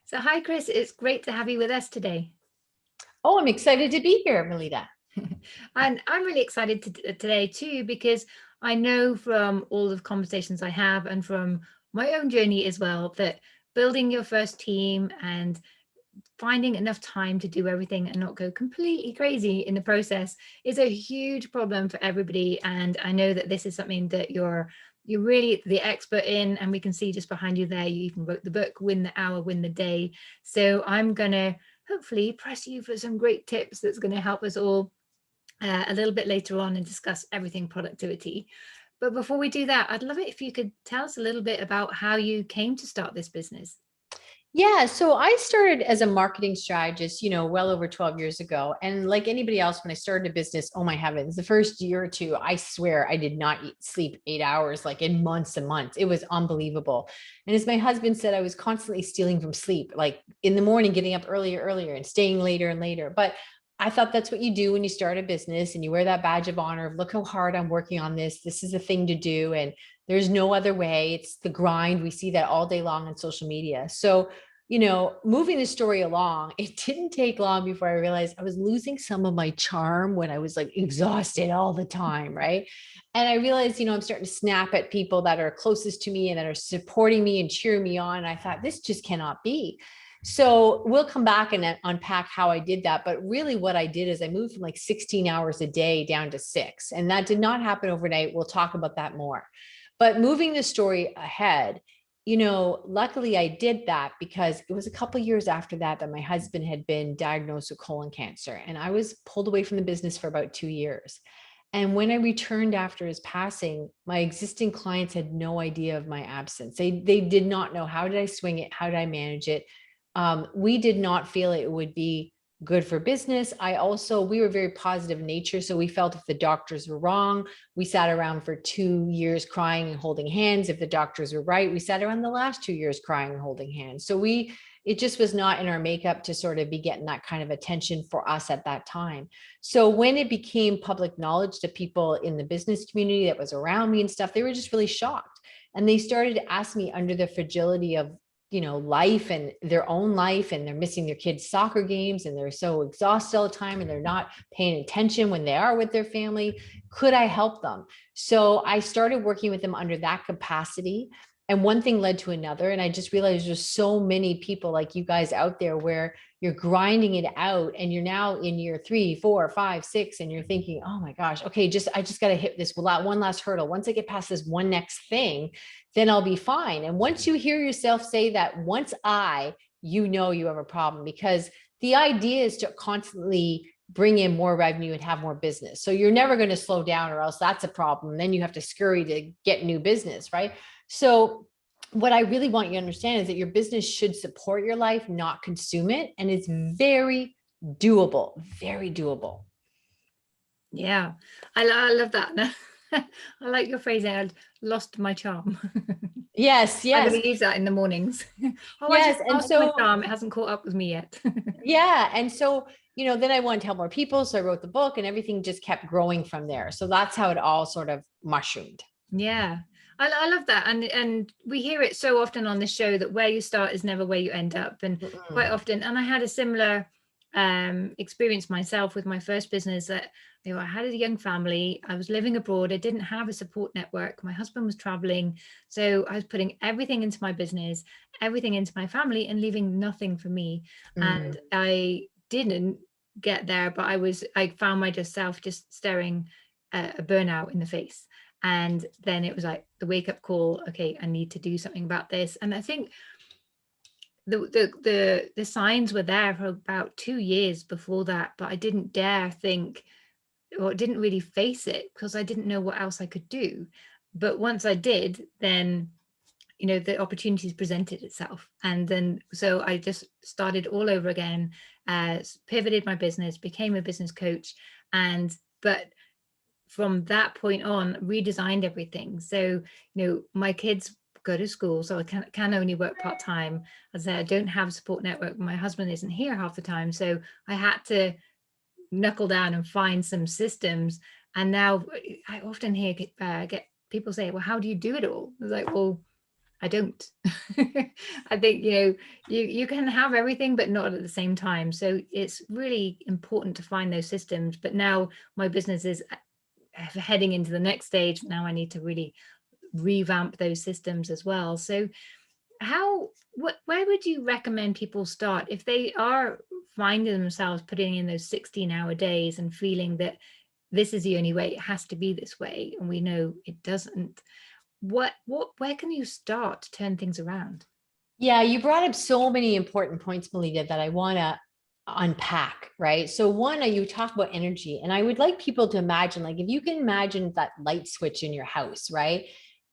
So hi, Kris. It's great to have you with us today. Oh, I'm excited to be here, Melita. And I'm really excited today too, because I know from all the conversations I have and from my own journey as well, that building your first team and finding enough time to do everything and not go completely crazy in the process is a huge problem for everybody. And I know that this is something that you're really the expert in, and we can see just behind you there, you even wrote the book, Win the Hour, Win the Day. So I'm gonna hopefully press you for some great tips that's going to help us all a little bit later on and discuss everything productivity. But before we do that, I'd love it if you could tell us a little bit about how you came to start this business. Yeah, so I started as a marketing strategist, well over 12 years ago. And like anybody else, when I started a business, oh my heavens, the first year or two, I swear I did not sleep 8 hours, like in months and months. It was unbelievable. And as my husband said, I was constantly stealing from sleep, like in the morning, getting up earlier and staying later and later. But I thought that's what you do when you start a business and you wear that badge of honor of look how hard I'm working on this. This is a thing to do. And there's no other way. It's the grind. We see that all day long on social media. So moving the story along, it didn't take long before I realized I was losing some of my charm when I was like exhausted all the time. Right. And I realized, I'm starting to snap at people that are closest to me and that are supporting me and cheering me on. And I thought, this just cannot be. So we'll come back and unpack how I did that. But really, what I did is I moved from like 16 hours a day down to 6. And that did not happen overnight. We'll talk about that more. But moving the story ahead, luckily I did that because it was a couple of years after that my husband had been diagnosed with colon cancer, and I was pulled away from the business for about 2 years. And when I returned after his passing, my existing clients had no idea of my absence. They did not know, how did I swing it? How did I manage it? We did not feel it would be good for business. We were very positive nature. So we felt if the doctors were wrong, we sat around for 2 years crying and holding hands. If the doctors were right, we sat around the last 2 years crying and holding hands. So it just was not in our makeup to sort of be getting that kind of attention for us at that time. So when it became public knowledge to people in the business community that was around me and stuff, they were just really shocked. And they started to ask me, under the fragility of life and their own life, and they're missing their kids' soccer games and they're so exhausted all the time and they're not paying attention when they are with their family. Could I help them? So I started working with them under that capacity. And one thing led to another. And I just realized there's so many people like you guys out there where you're grinding it out and you're now in year 3, 4, 5, 6, and you're thinking, oh my gosh, okay, I just got to hit this one last hurdle. Once I get past this one next thing, then I'll be fine. And once you hear yourself say that, you have a problem, because the idea is to constantly bring in more revenue and have more business. So you're never going to slow down, or else that's a problem. Then you have to scurry to get new business, right? So what I really want you to understand is that your business should support your life, not consume it. And it's very doable, very doable. Yeah, I love that. I like your phrasing. I lost my charm. Yes, I'm yes, going to use that in the mornings. Oh, I just yes. And lost my so, charm. It hasn't caught up with me yet. yeah. And so, then I wanted to help more people. So I wrote the book and everything just kept growing from there. So that's how it all sort of mushroomed. Yeah, I love that, and we hear it so often on the show that where you start is never where you end up, and quite Mm-mm. often. And I had a similar experience myself with my first business. That I had a young family. I was living abroad. I didn't have a support network. My husband was traveling, so I was putting everything into my business, everything into my family, and leaving nothing for me. Mm. And I didn't get there, but I found myself just staring a burnout in the face. And then it was like the wake up call. Okay, I need to do something about this. And I think the signs were there for about 2 years before that, but I didn't dare think, or didn't really face it, because I didn't know what else I could do. But once I did, then the opportunities presented itself, and then so I just started all over again, pivoted my business, became a business coach, and but from that point on redesigned everything. So my kids go to school, so I can only work part-time. As I said, I don't have a support network. My husband isn't here half the time, so I had to knuckle down and find some systems. And now I often get people say, well, how do you do it all? It's like, well, I don't. I think, you can have everything, but not at the same time. So it's really important to find those systems. But now my business is heading into the next stage. Now I need to really revamp those systems as well. So where would you recommend people start if they are finding themselves putting in those 16-hour days and feeling that this is the only way, it has to be this way, and we know it doesn't? Where can you start to turn things around? Yeah, you brought up so many important points, Melita, that I want to unpack, right? So one, you talk about energy, and I would like people to imagine, like, if you can imagine that light switch in your house, right?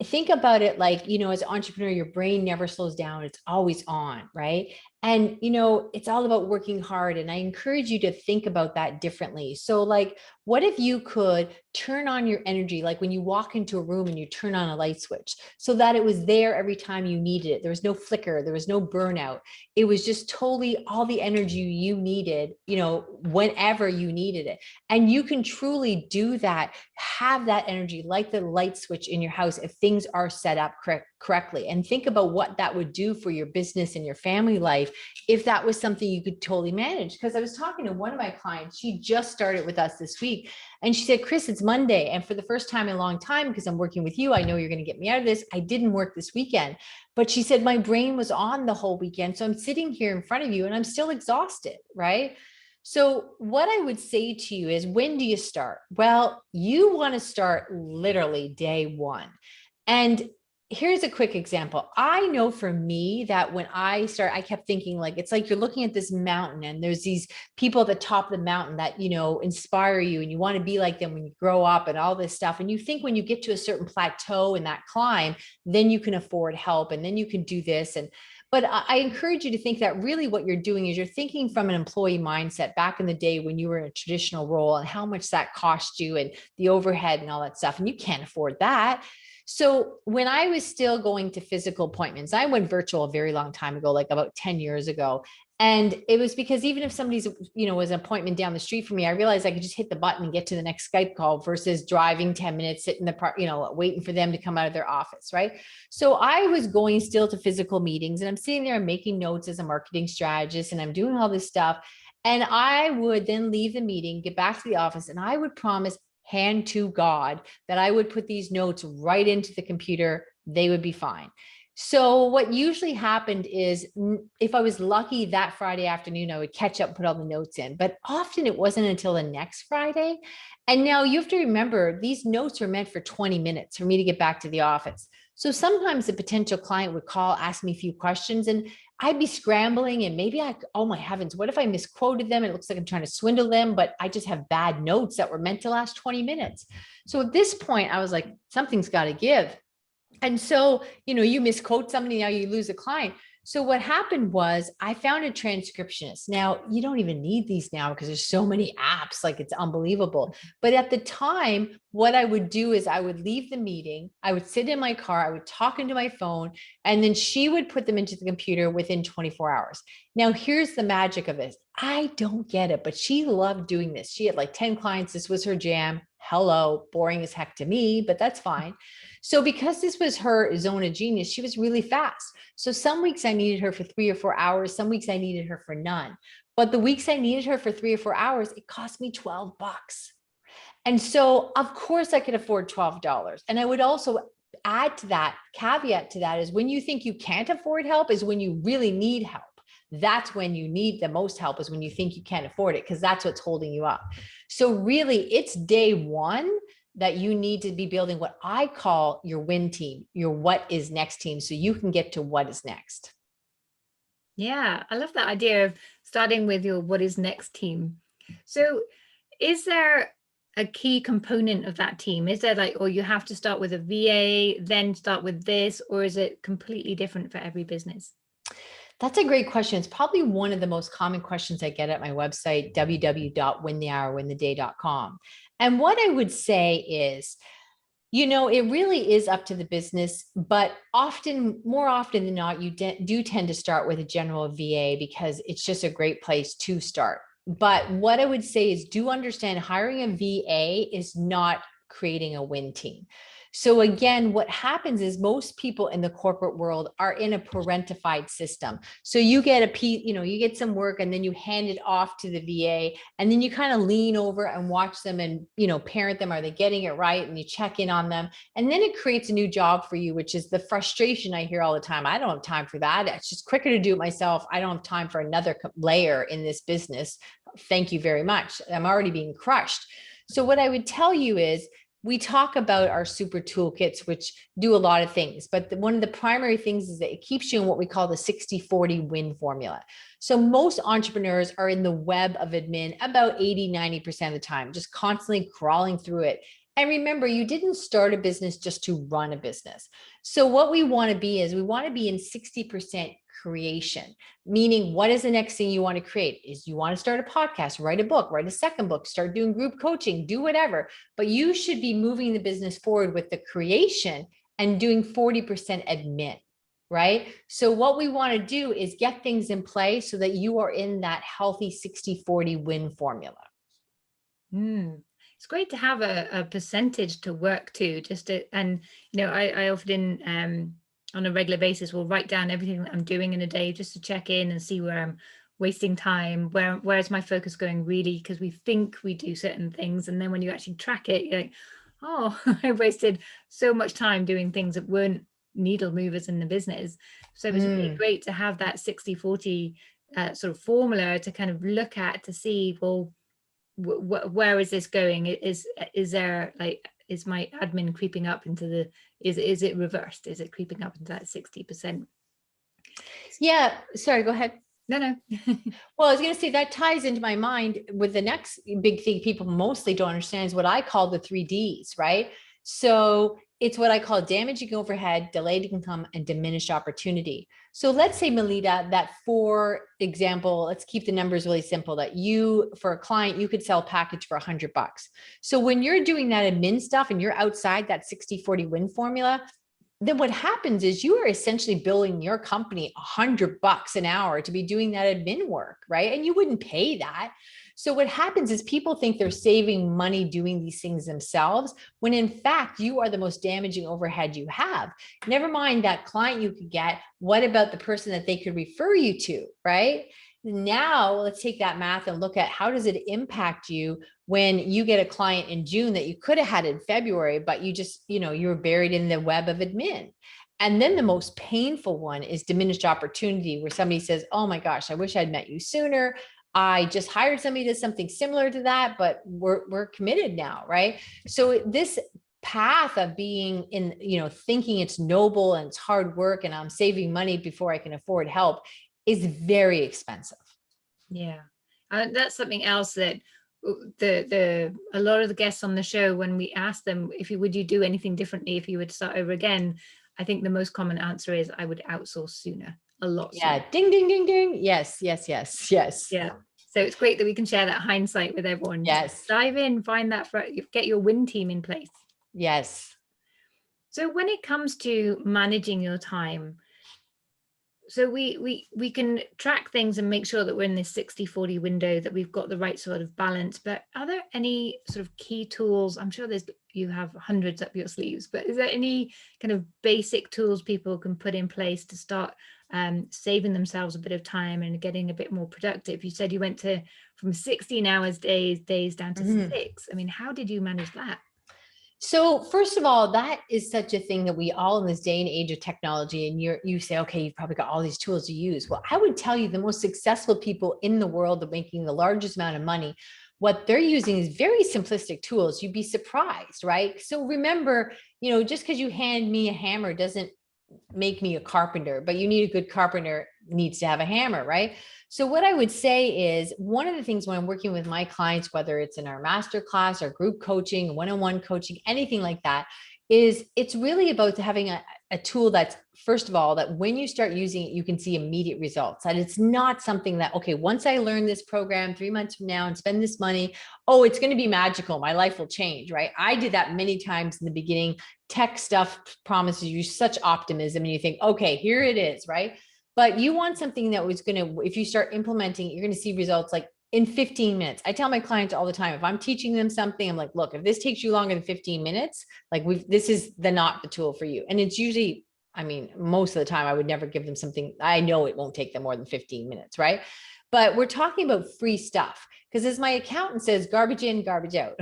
Think about it like, as an entrepreneur, your brain never slows down. It's always on, right? And, it's all about working hard. And I encourage you to think about that differently. So like, what if you could turn on your energy, like when you walk into a room and you turn on a light switch, so that it was there every time you needed it. There was no flicker, there was no burnout. It was just totally all the energy you needed, whenever you needed it. And you can truly do that, have that energy like the light switch in your house if things are set up correctly. And think about what that would do for your business and your family life if that was something you could totally manage. Because I was talking to one of my clients, she just started with us this week, and she said, Kris, it's Monday. And for the first time in a long time, because I'm working with you, I know you're going to get me out of this. I didn't work this weekend. But she said, my brain was on the whole weekend. So I'm sitting here in front of you and I'm still exhausted, right? So what I would say to you is, when do you start? Well, you want to start literally day one. And here's a quick example. I know for me that when I kept thinking, like, it's like you're looking at this mountain and there's these people at the top of the mountain that, inspire you, and you want to be like them when you grow up and all this stuff. And you think when you get to a certain plateau in that climb, then you can afford help and then you can do this. But I encourage you to think that really what you're doing is you're thinking from an employee mindset back in the day when you were in a traditional role and how much that cost you and the overhead and all that stuff. And you can't afford that. So when I was still going to physical appointments, I went virtual a very long time ago, like about 10 years ago. And it was because even if somebody's, was an appointment down the street for me, I realized I could just hit the button and get to the next Skype call versus driving 10 minutes, sitting in the park, waiting for them to come out of their office. Right. So I was going still to physical meetings, and I'm sitting there making notes as a marketing strategist, and I'm doing all this stuff. And I would then leave the meeting, get back to the office, and I would promise, hand to God, that I would put these notes right into the computer. They would be fine. So what usually happened is, if I was lucky that Friday afternoon, I would catch up and put all the notes in, but often it wasn't until the next Friday. And now you have to remember, these notes are meant for 20 minutes for me to get back to the office. So sometimes a potential client would call, ask me a few questions, and I'd be scrambling, and maybe oh my heavens, what if I misquoted them? It looks like I'm trying to swindle them, but I just have bad notes that were meant to last 20 minutes. So at this point, I was like, something's got to give. And so, you misquote somebody, now you lose a client. So what happened was I found a transcriptionist. Now, you don't even need these now because there's so many apps, like it's unbelievable. But at the time, what I would do is I would leave the meeting, I would sit in my car, I would talk into my phone, and then she would put them into the computer within 24 hours. Now, here's the magic of this. I don't get it, but she loved doing this. She had like 10 clients. This was her jam. Hello, boring as heck to me, but that's fine. So because this was her zone of genius, she was really fast. So some weeks I needed her for 3 or 4 hours. Some weeks I needed her for none. But the weeks I needed her for 3 or 4 hours, it cost me $12. And so of course I could afford $12. And I would also add to that, caveat to that, is when you think you can't afford help is when you really need help. That's when you need the most help, is when you think you can't afford it, because that's what's holding you up. So really, it's day one that you need to be building what I call your win team, your what is next team, so you can get to what is next. Yeah, I love that idea of starting with your what is next team. So is there a key component of that team? Is there like, or you have to start with a VA, then start with this, or is it completely different for every business? That's a great question. It's probably one of the most common questions I get at my website, www.winthehourwintheday.com. And what I would say is, it really is up to the business, but more often than not, you do tend to start with a general VA because it's just a great place to start. But what I would say is, do understand hiring a VA is not creating a win team. So again, what happens is most people in the corporate world are in a parentified system. So you get a piece, you get some work and then you hand it off to the VA, and then you kind of lean over and watch them and, parent them. Are they getting it right? And you check in on them. And then it creates a new job for you, which is the frustration I hear all the time. I don't have time for that. It's just quicker to do it myself. I don't have time for another layer in this business. Thank you very much. I'm already being crushed. So what I would tell you is, we talk about our super toolkits, which do a lot of things, but one of the primary things is that it keeps you in what we call the 60-40 win formula. So most entrepreneurs are in the web of admin about 80-90% of the time, just constantly crawling through it. And remember, you didn't start a business just to run a business. So what we want to be is, we want to be in 60% creation, meaning what is the next thing you want to create? Is you want to start a podcast, write a book, write a second book, start doing group coaching, do whatever, but you should be moving the business forward with the creation and doing 40% admin, right? So what we want to do is get things in place so that you are in that healthy 60-40 win formula. It's great to have a percentage to work to, and I often on a regular basis will write down everything that I'm doing in a day, just to check in and see where I'm wasting time, where is my focus going really, because we think we do certain things, and then when you actually track it, you're like, oh, I wasted so much time doing things that weren't needle movers in the business. So it was really great to have that 60-40 sort of formula to kind of look at, to see, well, where is this going? Is there, like, is my admin creeping up into the, is it reversed? Is it creeping up into that 60%? Yeah. Sorry, go ahead. No. Well, I was going to say that ties into my mind with the next big thing people mostly don't understand is what I call the 3Ds, right? So it's what I call damaging overhead, delayed income, and diminished opportunity. So let's say, Melita, that for example, let's keep the numbers really simple, that for a client, you could sell a package for $100. So when you're doing that admin stuff and you're outside that 60-40 win formula, then what happens is you are essentially billing your company $100 an hour to be doing that admin work, right? And you wouldn't pay that. So what happens is people think they're saving money doing these things themselves, when in fact, you are the most damaging overhead you have. Never mind that client you could get. What about the person that they could refer you to, right? Now let's take that math and look at how does it impact you when you get a client in June that you could have had in February, but you just, you were buried in the web of admin. And then the most painful one is diminished opportunity, where somebody says, oh my gosh, I wish I'd met you sooner. I just hired somebody to do something similar to that, but we're committed now, right? So this path of being in, thinking it's noble and it's hard work and I'm saving money before I can afford help is very expensive. Yeah. That's something else that a lot of the guests on the show, when we ask them would you do anything differently if you would start over again, I think the most common answer is I would outsource sooner, a lot sooner. Yeah. Ding, ding, ding, ding. Yes. Yeah. So it's great that we can share that hindsight with everyone. Yes. Just dive in, find that, get your win team in place. Yes. So when it comes to managing your time, so we can track things and make sure that we're in this 60-40 window, that we've got the right sort of balance. But are there any sort of key tools? I'm sure you have hundreds up your sleeves, but is there any kind of basic tools people can put in place to start saving themselves a bit of time and getting a bit more productive? You said you went from 16 hours days down to 6. I mean, how did you manage that? So first of all, that is such a thing that we all in this day and age of technology, and you say, okay, you've probably got all these tools to use. Well, I would tell you the most successful people in the world of making the largest amount of money, what they're using is very simplistic tools. You'd be surprised, right? So remember, just because you hand me a hammer doesn't make me a carpenter, but you need a good carpenter needs to have a hammer, right? So what I would say is, one of the things when I'm working with my clients, whether it's in our masterclass or group coaching, one-on-one coaching, anything like that, is it's really about having a tool that's, first of all, that when you start using it, you can see immediate results. And it's not something that, okay, once I learn this program 3 months from now and spend this money, oh, it's going to be magical, my life will change, right? I did that many times in the beginning. Tech stuff promises you such optimism and you think, okay, here it is, right? But you want something that was going to, if you start implementing, you're going to see results like in 15 minutes. I tell my clients all the time, if I'm teaching them something, I'm like, look, if this takes you longer than 15 minutes, like this is not the tool for you. And it's usually, I mean, most of the time I would never give them something. I know it won't take them more than 15 minutes, right? But we're talking about free stuff because, as my accountant says, garbage in, garbage out.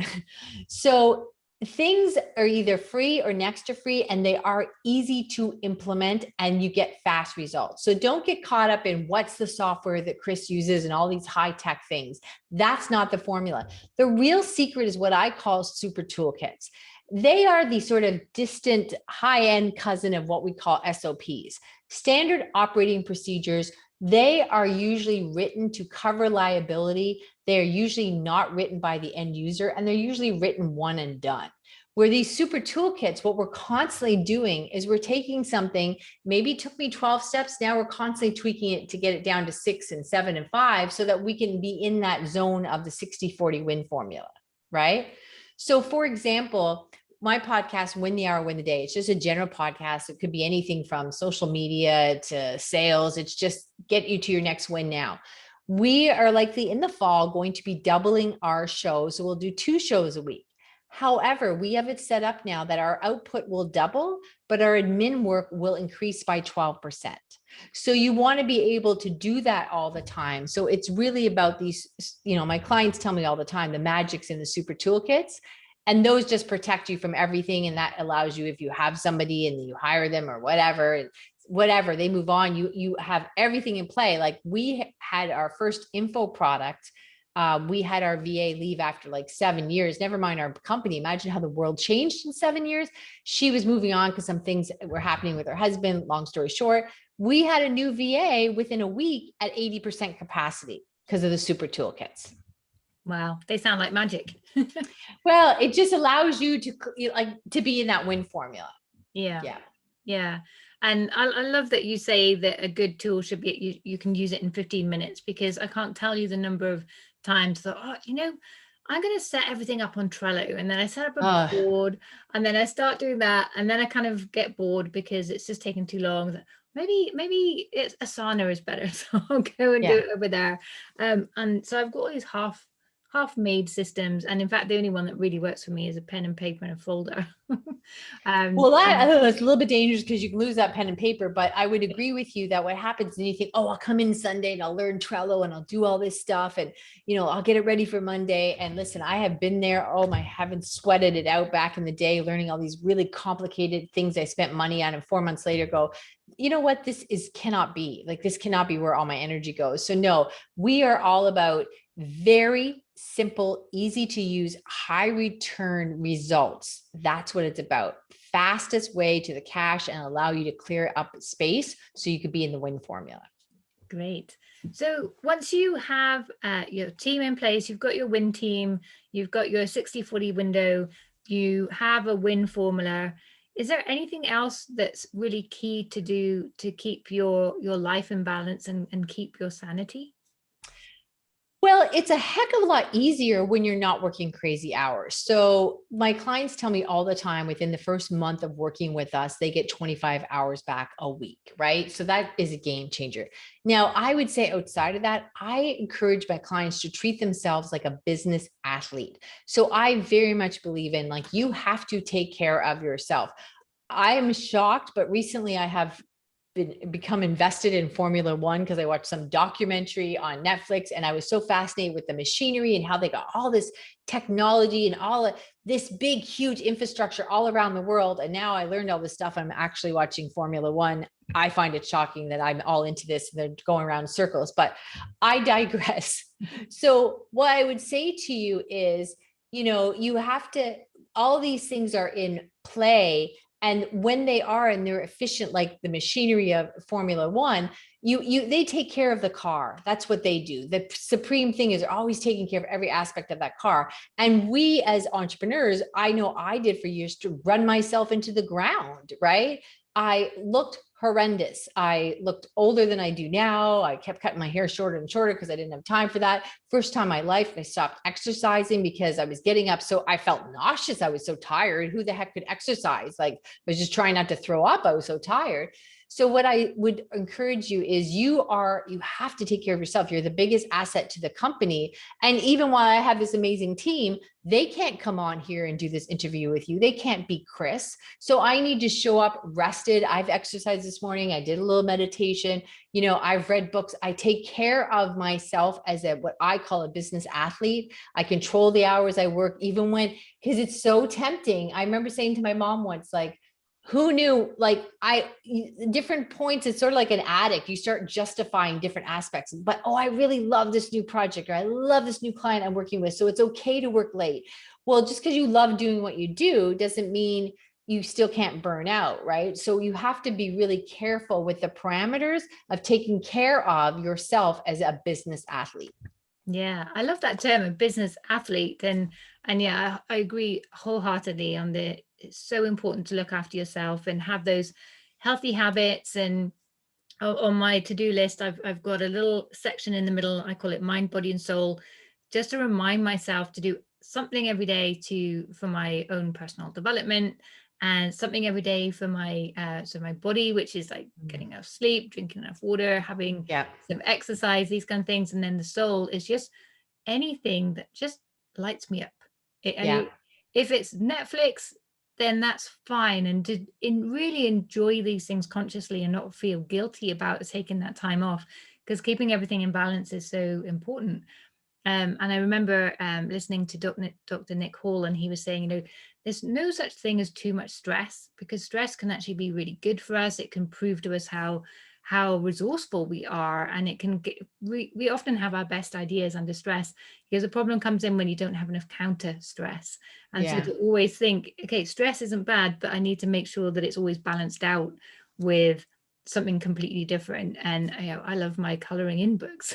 So things are either free or next to free, and they are easy to implement and you get fast results. So don't get caught up in what's the software that Kris uses and all these high tech things. That's not the formula. The real secret is what I call super toolkits. They are the sort of distant high-end cousin of what we call SOPs, standard operating procedures. They are usually written to cover liability. They're usually not written by the end user, and they're usually written one and done. Where these super toolkits, what we're constantly doing is we're taking something, maybe it took me 12 steps, now we're constantly tweaking it to get it down to 6 and 7 and 5 so that we can be in that zone of the 60-40 win formula, right? So for example, my podcast, Win the Hour, Win the Day, it's just a general podcast. It could be anything from social media to sales. It's just get you to your next win now. We are likely in the fall going to be doubling our shows. So we'll do 2 shows a week. However, we have it set up now that our output will double, but our admin work will increase by 12%. So you want to be able to do that all the time. So it's really about these, my clients tell me all the time, the magic's in the super toolkits. And those just protect you from everything. And that allows you, if you have somebody and you hire them or whatever, they move on, you have everything in play. Like we had our first info product. We had our VA leave after like 7 years, never mind our company. Imagine how the world changed in 7 years. She was moving on because some things were happening with her husband. Long story short, we had a new VA within a week at 80% capacity because of the super toolkits. Wow, they sound like magic. Well, it just allows you to be in that win formula. Yeah. And I love that you say that a good tool should be, you can use it in 15 minutes, because I can't tell you the number of times that, I'm going to set everything up on Trello, and then I set up a board, and then I start doing that, and then I kind of get bored because it's just taking too long. Maybe it's Asana is better, so I'll go and do it over there. And so I've got all these half-made systems, and in fact the only one that really works for me is a pen and paper and a folder. Well, that's a little bit dangerous because you can lose that pen and paper, but I would agree with you that what happens is you think, I'll come in Sunday and I'll learn Trello and I'll do all this stuff and I'll get it ready for Monday. And listen, I have been there. Oh my heavens, sweated it out back in the day, learning all these really complicated things I spent money on, and 4 months later go, you know what, this cannot be where all my energy goes. So no, we are all about very simple, easy to use, high return results. That's what it's about. Fastest way to the cash and allow you to clear up space so you could be in the win formula. Great. So once you have your team in place, you've got your win team, you've got your 60-40 window, you have a win formula. Is there anything else that's really key to do to keep your life in balance and keep your sanity? Well, it's a heck of a lot easier when you're not working crazy hours. So my clients tell me all the time, within the first month of working with us, they get 25 hours back a week, right? So that is a game changer. Now, I would say outside of that, I encourage my clients to treat themselves like a business athlete. So I very much believe in, you have to take care of yourself. I am shocked, but recently I have become invested in Formula One because I watched some documentary on Netflix, and I was so fascinated with the machinery and how they got all this technology and all of this big, huge infrastructure all around the world. And now I learned all this stuff. I'm actually watching Formula One. I find it shocking that I'm all into this and they're going around in circles, but I digress. So what I would say to you is, you have to, all these things are in play. And when they are and they're efficient, like the machinery of Formula One, they take care of the car. That's what they do. The supreme thing is they're always taking care of every aspect of that car. And we as entrepreneurs, I know I did for years, to run myself into the ground, right? I looked horrendous. I looked older than I do now. I kept cutting my hair shorter and shorter because I didn't have time for that. First time in my life, I stopped exercising because I was getting up. So I felt nauseous. I was so tired. Who the heck could exercise? I was just trying not to throw up. I was so tired. So what I would encourage you is you have to take care of yourself. You're the biggest asset to the company. And even while I have this amazing team, they can't come on here and do this interview with you. They can't be Kriss. So I need to show up rested. I've exercised this morning. I did a little meditation. I've read books. I take care of myself as what I call a business athlete. I control the hours I work, even because it's so tempting. I remember saying to my mom once, like, who knew, like different points, it's sort of like an addict. You start justifying different aspects, but, oh, I really love this new project, or I love this new client I'm working with, so it's okay to work late. Well, just because you love doing what you do doesn't mean you still can't burn out, right? So you have to be really careful with the parameters of taking care of yourself as a business athlete. Yeah, I love that term, a business athlete. And yeah, I agree wholeheartedly on it's so important to look after yourself and have those healthy habits. And on my to-do list, I've got a little section in the middle. I call it mind, body, and soul, just to remind myself to do something every day for my own personal development, and something every day for my my body, which is like getting enough sleep, drinking enough water, having some exercise, these kind of things. And then the soul is just anything that just lights me up. If it's Netflix, then that's fine. And really enjoy these things consciously and not feel guilty about taking that time off, because keeping everything in balance is so important. And I remember listening to Dr. Nick Hall, and he was saying, there's no such thing as too much stress, because stress can actually be really good for us. It can prove to us how resourceful we are, and it can we often have our best ideas under stress, because the problem comes in when you don't have enough counter stress. And so to always think, okay, stress isn't bad, but I need to make sure that it's always balanced out with something completely different. And I love my coloring in books.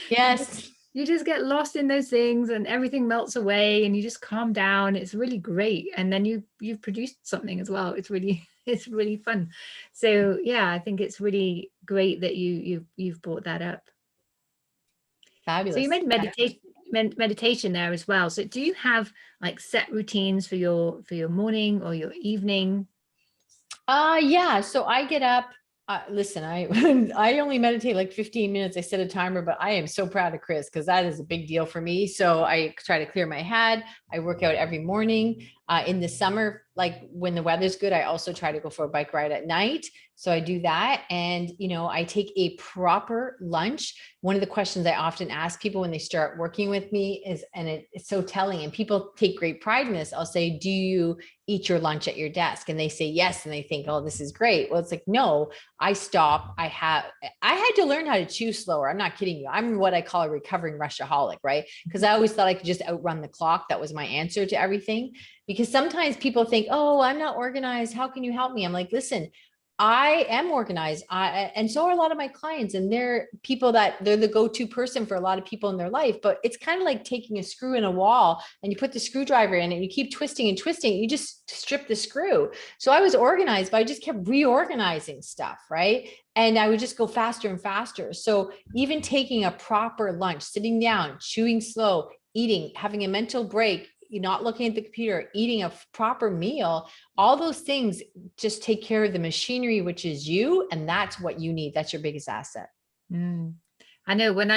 Yes. You just get lost in those things and everything melts away and you just calm down. It's really great. And then you've produced something as well. It's really fun. So yeah, I think it's really great that you've brought that up. Fabulous. So you mentioned meditation there as well. So do you have like set routines for your morning or your evening? Yeah. So I get up. Listen, I only meditate like 15 minutes. I set a timer, but I am so proud of Kriss, because that is a big deal for me. So I try to clear my head. I work out every morning. In the summer, like when the weather's good, I also try to go for a bike ride at night. So I do that. And, I take a proper lunch. One of the questions I often ask people when they start working with me is, and it's so telling, and people take great pride in this, I'll say, do you eat your lunch at your desk? And they say yes. And they think, oh, this is great. Well, it's like, no, I stop. I had to learn how to chew slower. I'm not kidding you. I'm what I call a recovering rushaholic, right? Because I always thought I could just outrun the clock. That was my answer to everything. Because sometimes people think, oh, I'm not organized, how can you help me? I'm like, listen, I am organized. And so are a lot of my clients, and they're people that they're the go-to person for a lot of people in their life. But it's kind of like taking a screw in a wall and you put the screwdriver in and you keep twisting and twisting. You just strip the screw. So I was organized, but I just kept reorganizing stuff, right? And I would just go faster and faster. So even taking a proper lunch, sitting down, chewing slow, eating, having a mental break, you're not looking at the computer, eating a proper meal, all those things just take care of the machinery, which is you. And that's what you need. That's your biggest asset. I know when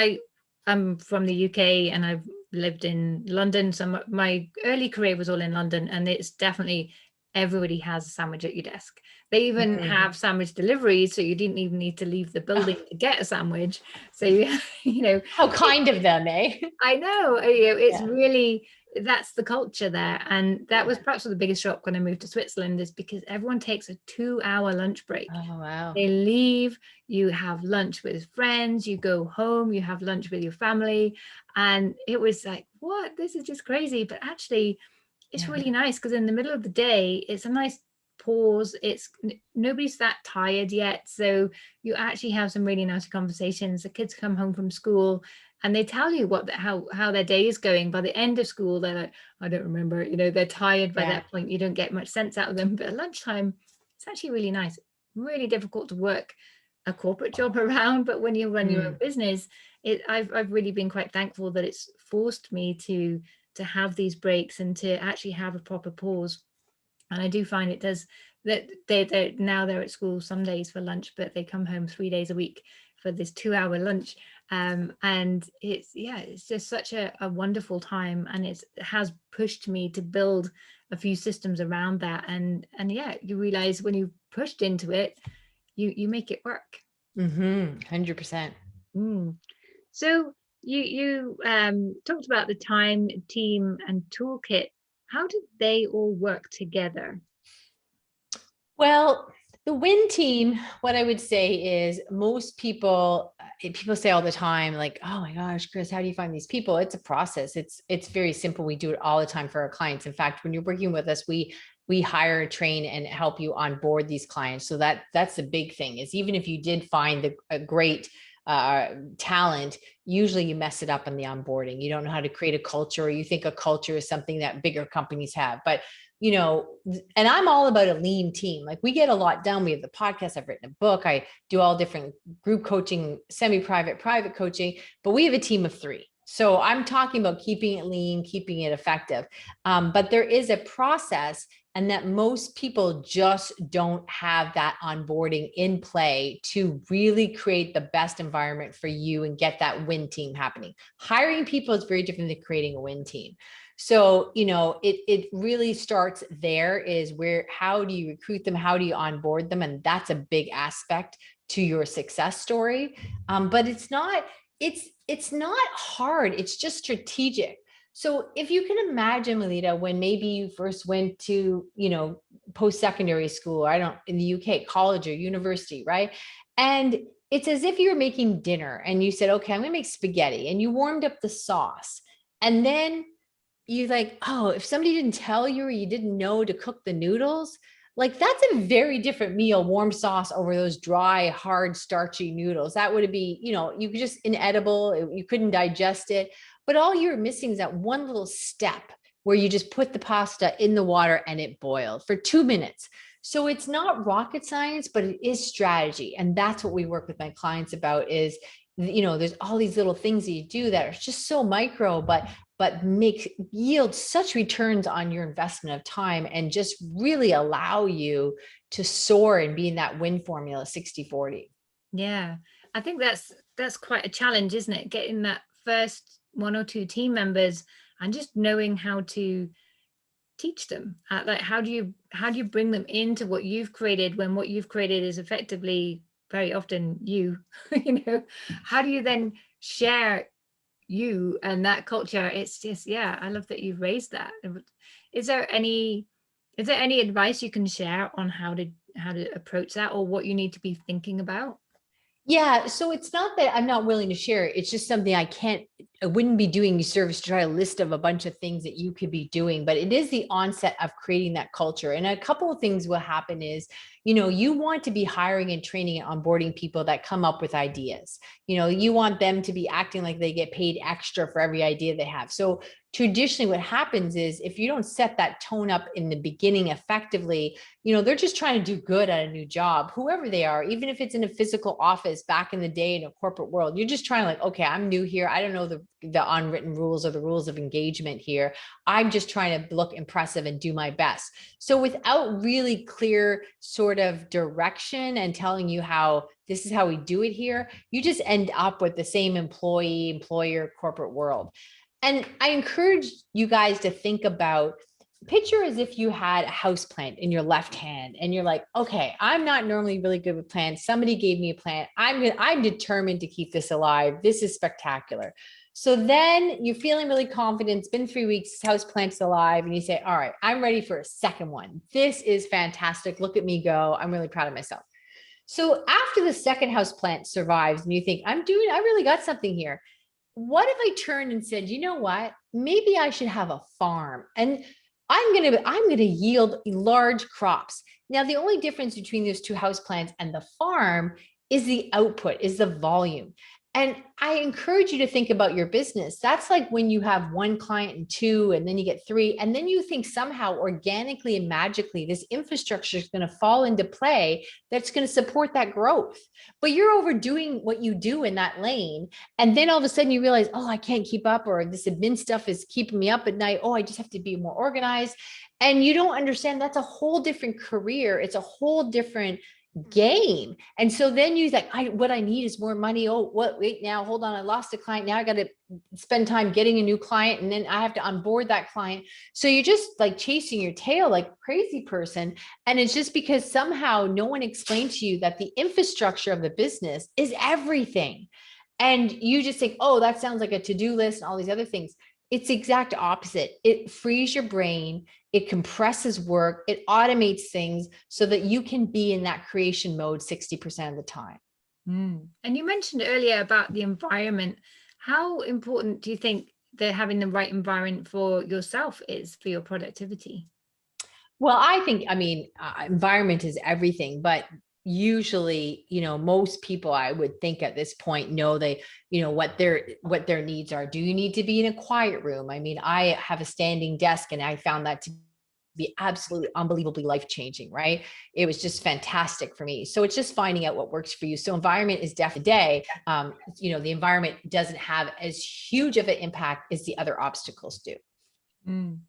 I'm from the UK and I've lived in London. So my early career was all in London, and it's definitely everybody has a sandwich at your desk. They even have sandwich deliveries, so you didn't even need to leave the building to get a sandwich. So how kind of them, eh? I know, it's really, that's the culture there. And that was perhaps the biggest shock when I moved to Switzerland, is because everyone takes a 2-hour lunch break. Oh, wow. They leave, you have lunch with friends, you go home, you have lunch with your family. And it was like, what? This is just crazy. But actually, it's really nice, because in the middle of the day, it's a nice pause. It's nobody's that tired yet. So you actually have some really nice conversations. The kids come home from school and they tell you how their day is going. By the end of school, they're like, I don't remember, they're tired by that point. You don't get much sense out of them. But at lunchtime, it's actually really nice. Really difficult to work a corporate job around, but when you run your own business, I've really been quite thankful that it's forced me to have these breaks and to actually have a proper pause. And I do find it does that they're now they're at school some days for lunch, but they come home 3 days a week for this 2 hour lunch. And it's just such a wonderful time, and it has pushed me to build a few systems around that. And yeah, you realize when you pushed into it, you make it work. 100%. So you talked about the time, team, and toolkit. How did they all work together? Well, the W.I.N team, what I would say is most people say all the time, like, oh my gosh, Kriss, how do you find these people? It's a process. It's very simple. We do it all the time for our clients. In fact, when you're working with us, we hire, train, and help you onboard these clients. So that's the big thing, is even if you did find a great talent, usually you mess it up on the onboarding. You don't know how to create a culture, or you think a culture is something that bigger companies have. But and I'm all about a lean team. Like, we get a lot done. We have the podcast. I've written a book. I do all different group coaching, semi-private, private coaching, but we have a team of 3. So I'm talking about keeping it lean, keeping it effective. But there is a process, and that most people just don't have that onboarding in play to really create the best environment for you and get that W.I.N team happening. Hiring people is very different than creating a W.I.N team. So, it really starts there, is how do you recruit them? How do you onboard them? And that's a big aspect to your success story. But it's not hard. It's just strategic. So if you can imagine, Melita, when maybe you first went to, post-secondary school, in the UK, college or university, right? And it's as if you were making dinner and you said, okay, I'm going to make spaghetti, and you warmed up the sauce. And then you're like, oh, if somebody didn't tell you, or you didn't know to cook the noodles, like, that's a very different meal, warm sauce over those dry, hard, starchy noodles. That would be, you could just inedible, you couldn't digest it. But all you're missing is that one little step where you just put the pasta in the water and it boiled for 2 minutes. So it's not rocket science, but it is strategy. And that's what we work with my clients about, is, there's all these little things that you do that are just so micro, but yield such returns on your investment of time, and just really allow you to soar and be in that W.I.N formula 60-40. Yeah, I think that's quite a challenge, isn't it? Getting that first 1 or 2 team members and just knowing how to teach them. Like, how do you bring them into what you've created, when what you've created is effectively very often you, how do you then share you and that culture? It's just, yeah, I love that you've raised that. Is there any advice you can share on how to approach that, or what you need to be thinking about? Yeah. So it's not that I'm not willing to share it. It's just something I wouldn't be doing you service to try a list of a bunch of things that you could be doing, but it is the onset of creating that culture. And a couple of things will happen is, you want to be hiring and training and onboarding people that come up with ideas. You want them to be acting like they get paid extra for every idea they have. So traditionally what happens is, if you don't set that tone up in the beginning effectively, they're just trying to do good at a new job, whoever they are, even if it's in a physical office back in the day in a corporate world. You're just trying, like, okay, I'm new here. I don't know the unwritten rules or the rules of engagement here. I'm just trying to look impressive and do my best. So without really clear sort of direction and telling you how this is how we do it here, you just end up with the same employer corporate world. And I encourage you guys to think about, picture as if you had a house plant in your left hand, and you're like, okay, I'm not normally really good with plants. Somebody gave me a plant. I'm determined to keep this alive. This is spectacular. So then you're feeling really confident. It's been 3 weeks, house plant's alive, and you say, all right, I'm ready for a second one. This is fantastic. Look at me go. I'm really proud of myself. So after the second house plant survives and you think, I really got something here. What if I turned and said, you know what, maybe I should have a farm, and I'm going to yield large crops. Now, the only difference between those 2 house plants and the farm is the output, is the volume. And I encourage you to think about your business. That's like when you have one client and two, and then you get three, and then you think somehow organically and magically this infrastructure is going to fall into play that's going to support that growth. But you're overdoing what you do in that lane. And then all of a sudden you realize, oh, I can't keep up, or this admin stuff is keeping me up at night. Oh, I just have to be more organized. And you don't understand that's a whole different career. It's a whole different game. And so then you like, what I need is more money. Oh, what, wait, now, hold on. I lost a client. Now I got to spend time getting a new client. And then I have to onboard that client. So you're just like chasing your tail like a crazy person. And it's just because somehow no one explained to you that the infrastructure of the business is everything. And you just think, oh, that sounds like a to-do list and all these other things. It's the exact opposite. It frees your brain. It compresses work. It automates things so that you can be in that creation mode 60% of the time. And you mentioned earlier about the environment. How important do you think that having the right environment for yourself is for your productivity? Well, I think, I mean, environment is everything, but usually, most people I would think at this point know what their needs are. Do you need to be in a quiet room? I mean, I have a standing desk and I found that to be absolutely unbelievably life-changing, right? It was just fantastic for me. So it's just finding out what works for you. So environment is definitely today. The environment doesn't have as huge of an impact as the other obstacles do. Mm.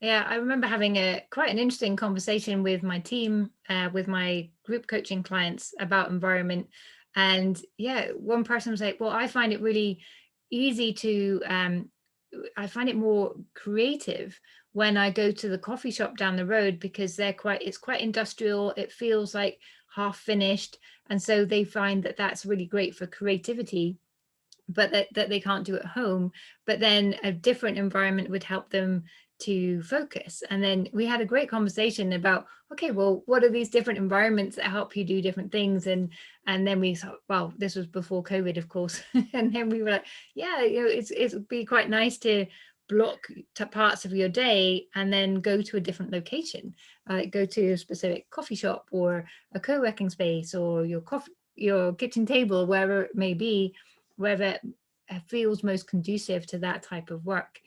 Yeah, I remember having quite an interesting conversation with my team, with my group coaching clients about environment. And yeah, one person was like, well, I find it really easy to, I find it more creative when I go to the coffee shop down the road because it's quite industrial. It feels like half finished. And so they find that that's really great for creativity, but that they can't do at home. But then a different environment would help them to focus. And then we had a great conversation about, okay, well, what are these different environments that help you do different things? And then we thought, well, this was before COVID, of course. And then we were like, yeah, it'd be quite nice to block parts of your day and then go to a different location, go to a specific coffee shop or a co-working space or your kitchen table, wherever it may be, wherever it feels most conducive to that type of work.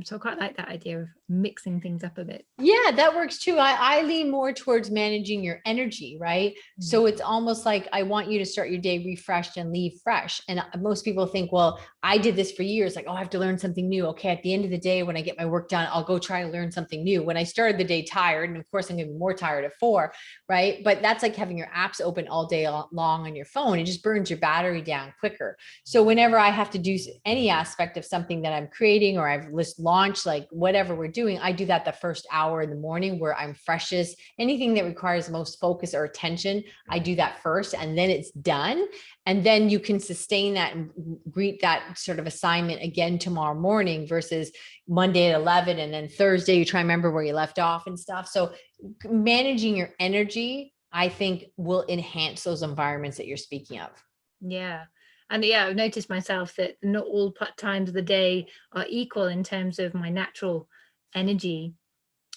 So I quite like that idea of mixing things up a bit. Yeah, that works too. I lean more towards managing your energy, right? So it's almost like I want you to start your day refreshed and leave fresh. And most people think, well, I did this for years. Like, oh, I have to learn something new. Okay, at the end of the day, when I get my work done, I'll go try to learn something new. When I started the day tired, and of course, I'm going to be more tired at 4, right? But that's like having your apps open all day long on your phone. It just burns your battery down quicker. So whenever I have to do any aspect of something that I'm creating or I've launched, like whatever we're doing, I do that the first hour in the morning where I'm freshest. Anything that requires most focus or attention, I do that first, and then it's done. And then you can sustain that and greet that sort of assignment again tomorrow morning versus Monday at 11. And then Thursday, you try and remember where you left off and stuff. So managing your energy, I think, will enhance those environments that you're speaking of. Yeah. And yeah, I've noticed myself that not all times of the day are equal in terms of my natural energy.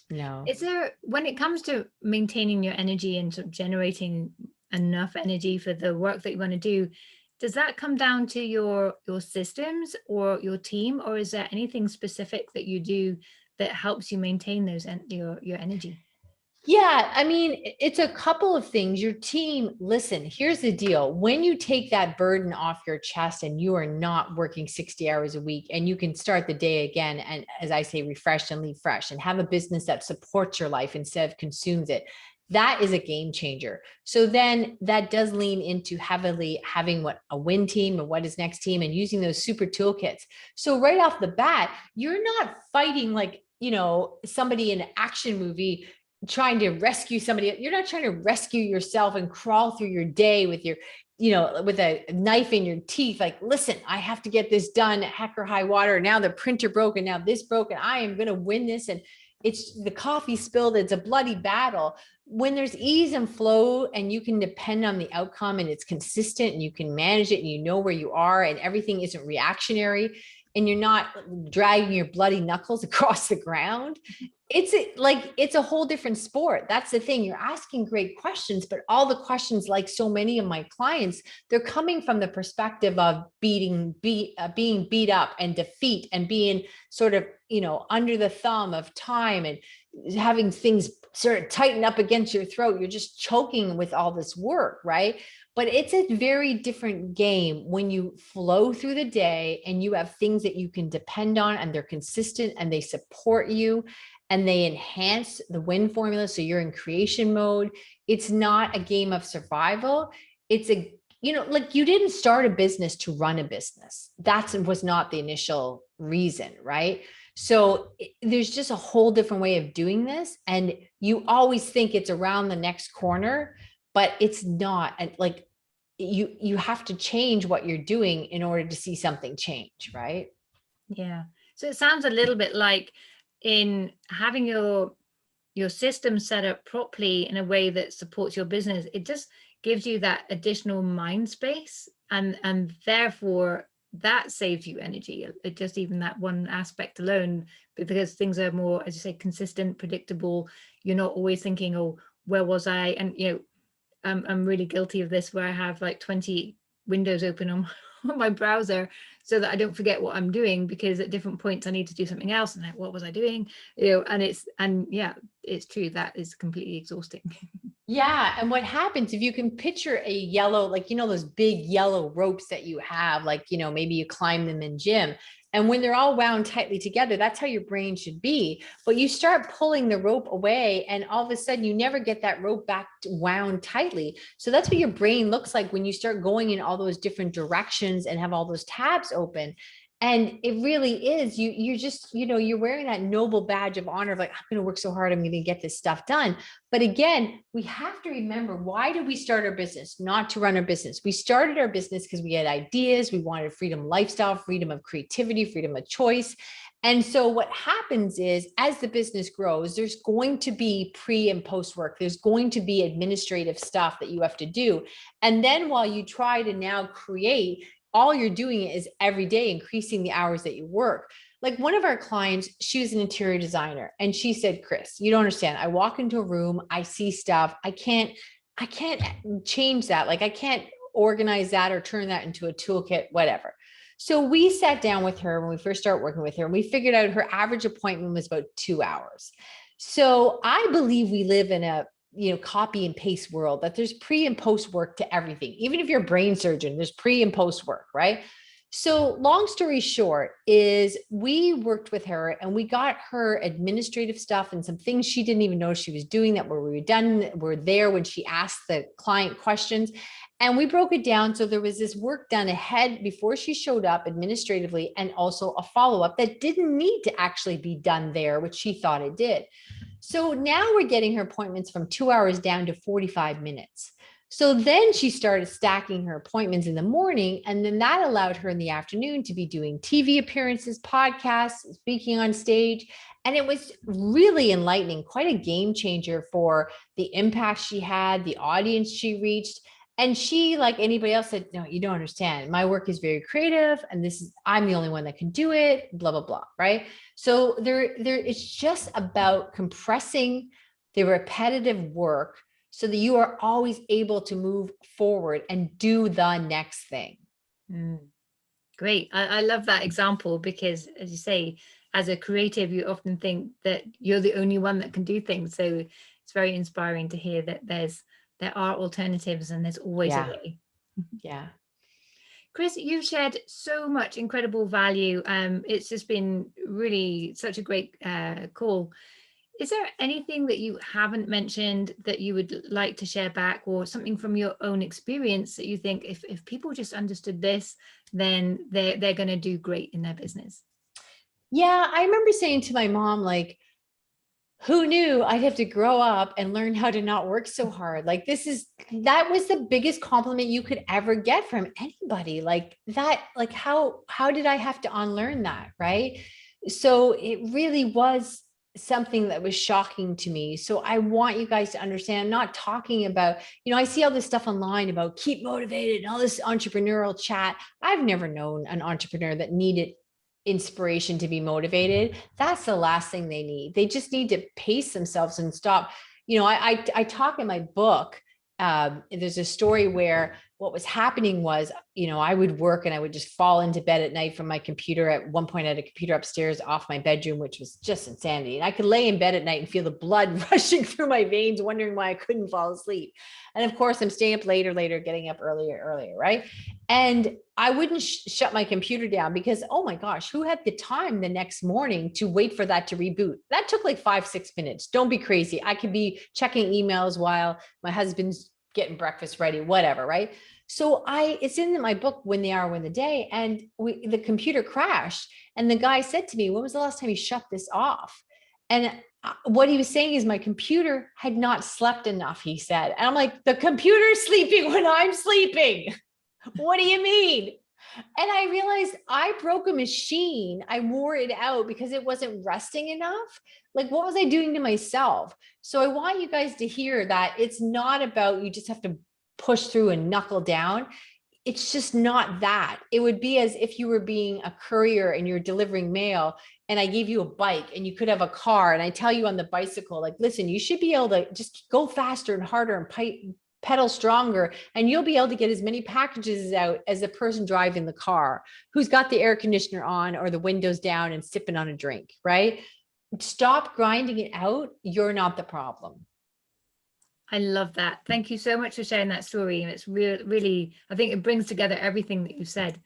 No. Is there, when it comes to maintaining your energy and sort of generating enough energy for the work that you want to do, does that come down to your systems or your team, or is there anything specific that you do that helps you maintain those your energy? Yeah, I mean, it's a couple of things. Your team, listen, here's the deal. When you take that burden off your chest and you are not working 60 hours a week and you can start the day again, and as I say, refresh and leave fresh and have a business that supports your life instead of consumes it, that is a game changer. So then that does lean into heavily having what a win team and what is next team and using those super toolkits. So right off the bat, you're not fighting like, somebody in an action movie trying to rescue somebody. You're not trying to rescue yourself and crawl through your day with your, with a knife in your teeth. Like, listen, I have to get this done, heck or high water. Now the printer broke and now this broke and I am going to win this. And it's the coffee spilled. It's a bloody battle. When there's ease and flow and you can depend on the outcome and it's consistent and you can manage it and you know where you are and everything isn't reactionary, and you're not dragging your bloody knuckles across the ground, it's a whole different sport. That's the thing. You're asking great questions, but all the questions, like so many of my clients, they're coming from the perspective of being beat up and defeat and being sort of, under the thumb of time and having things sort of tighten up against your throat. You're just choking with all this work, right? But it's a very different game when you flow through the day and you have things that you can depend on and they're consistent and they support you and they enhance the win formula. So you're in creation mode. It's not a game of survival. It's like you didn't start a business to run a business. That was not the initial reason, right? So there's just a whole different way of doing this. And you always think it's around the next corner, but it's not. And like you have to change what you're doing in order to see something change, right? Yeah. So it sounds a little bit like in having your system set up properly in a way that supports your business, it just gives you that additional mind space, and therefore that saves you energy. Just even that one aspect alone, because things are more, as you say, consistent, predictable. You're not always thinking, oh, where was I? And I'm really guilty of this, where I have like 20 windows open on my browser so that I don't forget what I'm doing, because at different points I need to do something else and like, what was I doing? And yeah, it's true, that is completely exhausting. Yeah. And what happens if you can picture a yellow, like, those big yellow ropes that you have, like, maybe you climb them in gym. And when they're all wound tightly together, that's how your brain should be. But you start pulling the rope away and all of a sudden you never get that rope back wound tightly. So that's what your brain looks like when you start going in all those different directions and have all those tabs open. And it really is, you're just, you're wearing that noble badge of honor of like, I'm going to work so hard, I'm going to get this stuff done. But again, we have to remember, why did we start our business? Not to run our business. We started our business because we had ideas. We wanted freedom lifestyle, freedom of creativity, freedom of choice. And so what happens is, as the business grows, there's going to be pre and post work. There's going to be administrative stuff that you have to do. And then while you try to now create, all you're doing is every day increasing the hours that you work. Like one of our clients, she was an interior designer, and she said, Kris, you don't understand. I walk into a room, I see stuff. I can't change that. Like I can't organize that or turn that into a toolkit, whatever. So we sat down with her when we first started working with her, and we figured out her average appointment was about 2 hours. So I believe we live in a copy and paste world, that there's pre and post work to everything. Even if you're a brain surgeon, there's pre and post work, right? So long story short is, we worked with her and we got her administrative stuff and some things she didn't even know she was doing that were redundant, were there when she asked the client questions. And we broke it down. So there was this work done ahead before she showed up administratively, and also a follow-up that didn't need to actually be done there, which she thought it did. So now we're getting her appointments from 2 hours down to 45 minutes. So then she started stacking her appointments in the morning, and then that allowed her in the afternoon to be doing TV appearances, podcasts, speaking on stage. And it was really enlightening, quite a game changer for the impact she had, the audience she reached. And she, like anybody else, said, no, you don't understand. My work is very creative, and I'm the only one that can do it, blah, blah, blah, right? So it's just about compressing the repetitive work so that you are always able to move forward and do the next thing. Great. I love that example, because as you say, as a creative, you often think that you're the only one that can do things. So it's very inspiring to hear that there are alternatives and there's always a way. Yeah. Kris, you've shared so much incredible value. It's just been really such a great call. Is there anything that you haven't mentioned that you would like to share back, or something from your own experience that you think if people just understood this, then they're going to do great in their business? Yeah. I remember saying to my mom, like, who knew I'd have to grow up and learn how to not work so hard? Like that was the biggest compliment you could ever get from anybody. Like that, like how did I have to unlearn that? Right. So it really was something that was shocking to me. So I want you guys to understand, I'm not talking about, I see all this stuff online about keep motivated and all this entrepreneurial chat. I've never known an entrepreneur that needed inspiration to be motivated, that's the last thing they need. They just need to pace themselves and stop. I talk in my book. There's a story where what was happening was, I would work and I would just fall into bed at night from my computer. At one point, I had a computer upstairs off my bedroom, which was just insanity. And I could lay in bed at night and feel the blood rushing through my veins, wondering why I couldn't fall asleep. And of course, I'm staying up later, getting up earlier, right? And I wouldn't shut my computer down because, oh my gosh, who had the time the next morning to wait for that to reboot? That took like 5-6 minutes. Don't be crazy. I could be checking emails while my husband's getting breakfast ready, whatever, right? So it's in my book, When the Hour, Win the Day, and the computer crashed. And the guy said to me, when was the last time you shut this off? And what he was saying is my computer had not slept enough, he said. And I'm like, the computer's sleeping when I'm sleeping. What do you mean? And I realized I broke a machine. I wore it out because it wasn't resting enough. Like, what was I doing to myself? So I want you guys to hear that it's not about you just have to push through and knuckle down. It's just not that. It would be as if you were being a courier and you're delivering mail, and I gave you a bike and you could have a car. And I tell you on the bicycle, like, listen, you should be able to just go faster and harder and pedal stronger, and you'll be able to get as many packages out as the person driving the car who's got the air conditioner on or the windows down and sipping on a drink, right? Stop grinding it out. You're not the problem. I love that. Thank you so much for sharing that story. And it's really, I think it brings together everything that you've said.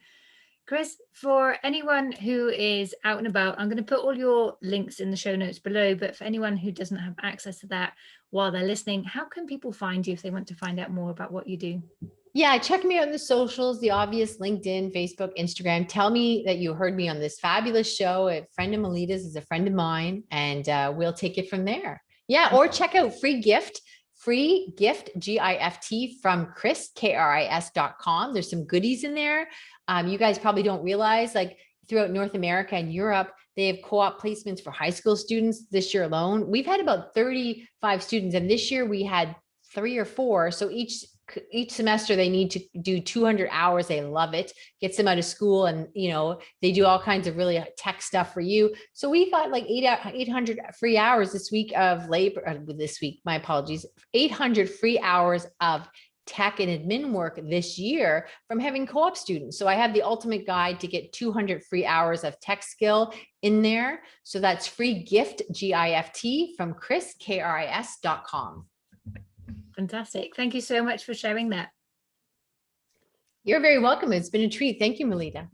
Kris, for anyone who is out and about, I'm going to put all your links in the show notes below, but for anyone who doesn't have access to that while they're listening, how can people find you if they want to find out more about what you do? Yeah, check me out on the socials, the obvious: LinkedIn, Facebook, Instagram. Tell me that you heard me on this fabulous show. A friend of Melita's is a friend of mine, and we'll take it from there. Yeah, or check out Free Gift, GIFT from Kriss, KRIS.com. There's some goodies in there. You guys probably don't realize, like, throughout North America and Europe, they have co-op placements for high school students. This year alone, we've had about 35 students, and this year we had 3 or 4. So each semester they need to do 200 hours. They love it. Gets them out of school, and they do all kinds of really tech stuff for you. So we got like 800 free hours this week of labor. This week, my apologies, 800 free hours of tech and admin work this year from having co-op students. So I have the ultimate guide to get 200 free hours of tech skill in there. So that's Free Gift, GIFT from Kriss, KRIS.com. Fantastic. Thank you so much for sharing that. You're very welcome. It's been a treat. Thank you, Melita.